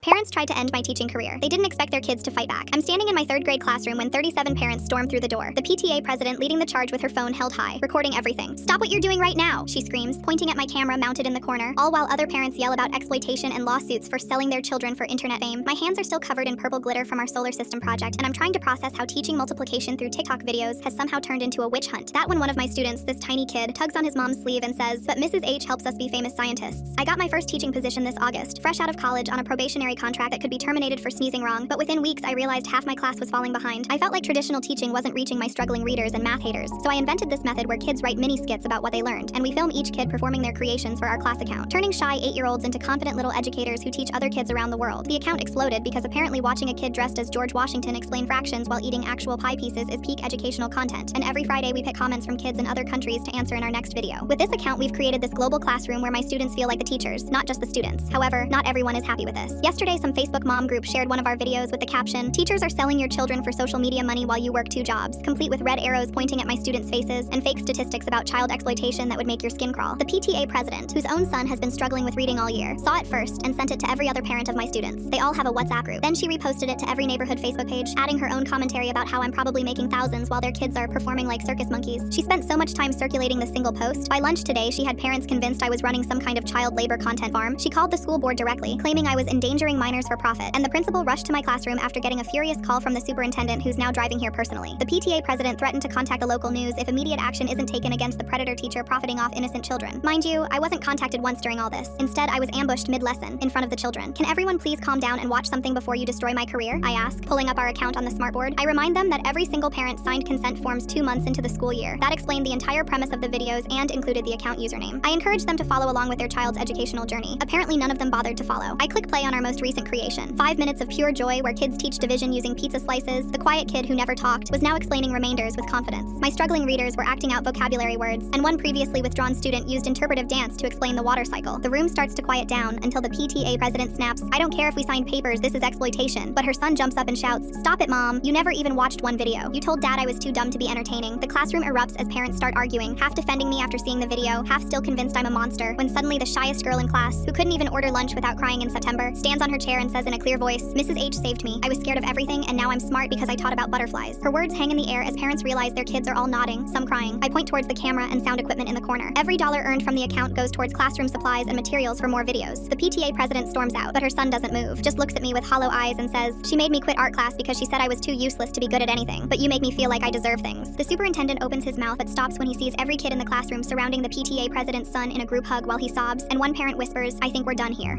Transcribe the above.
Parents tried to end my teaching career. They didn't expect their kids to fight back. I'm standing in my third grade classroom when 37 parents stormed through the door. The PTA president leading the charge with her phone held high, recording everything. "Stop what you're doing right now," she screams, pointing at my camera mounted in the corner, all while other parents yell about exploitation and lawsuits for selling their children for internet fame. My hands are still covered in purple glitter from our solar system project, and I'm trying to process how teaching multiplication through TikTok videos has somehow turned into a witch hunt. That when one of my students, this tiny kid, tugs on his mom's sleeve and says, "But Mrs. H helps us be famous scientists." I got my first teaching position this August, fresh out of college on a probationary contract that could be terminated for sneezing wrong, but within weeks I realized half my class was falling behind. I felt like traditional teaching wasn't reaching my struggling readers and math haters, so I invented this method where kids write mini skits about what they learned, and we film each kid performing their creations for our class account, turning shy 8-year-olds into confident little educators who teach other kids around the world. The account exploded because apparently watching a kid dressed as George Washington explain fractions while eating actual pie pieces is peak educational content, and every Friday we pick comments from kids in other countries to answer in our next video. With this account, we've created this global classroom where my students feel like the teachers, not just the students. However, not everyone is happy with this. Yesterday, some Facebook mom group shared one of our videos with the caption, "Teachers are selling your children for social media money while you work 2 jobs," complete with red arrows pointing at my students' faces and fake statistics about child exploitation that would make your skin crawl. The PTA president, whose own son has been struggling with reading all year, saw it first and sent it to every other parent of my students. They all have a WhatsApp group. Then she reposted it to every neighborhood Facebook page, adding her own commentary about how I'm probably making thousands while their kids are performing like circus monkeys. She spent so much time circulating the single post. By lunch today, she had parents convinced I was running some kind of child labor content farm. She called the school board directly, claiming I was endangering minors for profit, and the principal rushed to my classroom after getting a furious call from the superintendent, who's now driving here personally. The PTA president threatened to contact the local news if immediate action isn't taken against the predator teacher profiting off innocent children. Mind you, I wasn't contacted once during all this. Instead, I was ambushed mid-lesson in front of the children. "Can everyone please calm down and watch something before you destroy my career?" I ask, pulling up our account on the smartboard. I remind them that every single parent signed consent forms 2 months into the school year. That explained the entire premise of the videos and included the account username. I encouraged them to follow along with their child's educational journey. Apparently, none of them bothered to follow. I click play on our most recent creation. 5 minutes of pure joy where kids teach division using pizza slices. The quiet kid who never talked was now explaining remainders with confidence. My struggling readers were acting out vocabulary words, and one previously withdrawn student used interpretive dance to explain the water cycle. The room starts to quiet down until the PTA president snaps, "I don't care if we signed papers, this is exploitation." But her son jumps up and shouts, "Stop it, Mom. You never even watched one video. You told Dad I was too dumb to be entertaining." The classroom erupts as parents start arguing, half defending me after seeing the video, half still convinced I'm a monster, when suddenly the shyest girl in class, who couldn't even order lunch without crying in September, stands on her chair and says in a clear voice, "Mrs. H saved me. I was scared of everything, and now I'm smart because I taught about butterflies." Her words hang in the air as parents realize their kids are all nodding, some crying. I point towards the camera and sound equipment in the corner. Every dollar earned from the account goes towards classroom supplies and materials for more videos. The PTA president storms out, but her son doesn't move, just looks at me with hollow eyes and says, "She made me quit art class because she said I was too useless to be good at anything, but you make me feel like I deserve things." The superintendent opens his mouth but stops when he sees every kid in the classroom surrounding the PTA president's son in a group hug while he sobs, and one parent whispers, "I think we're done here."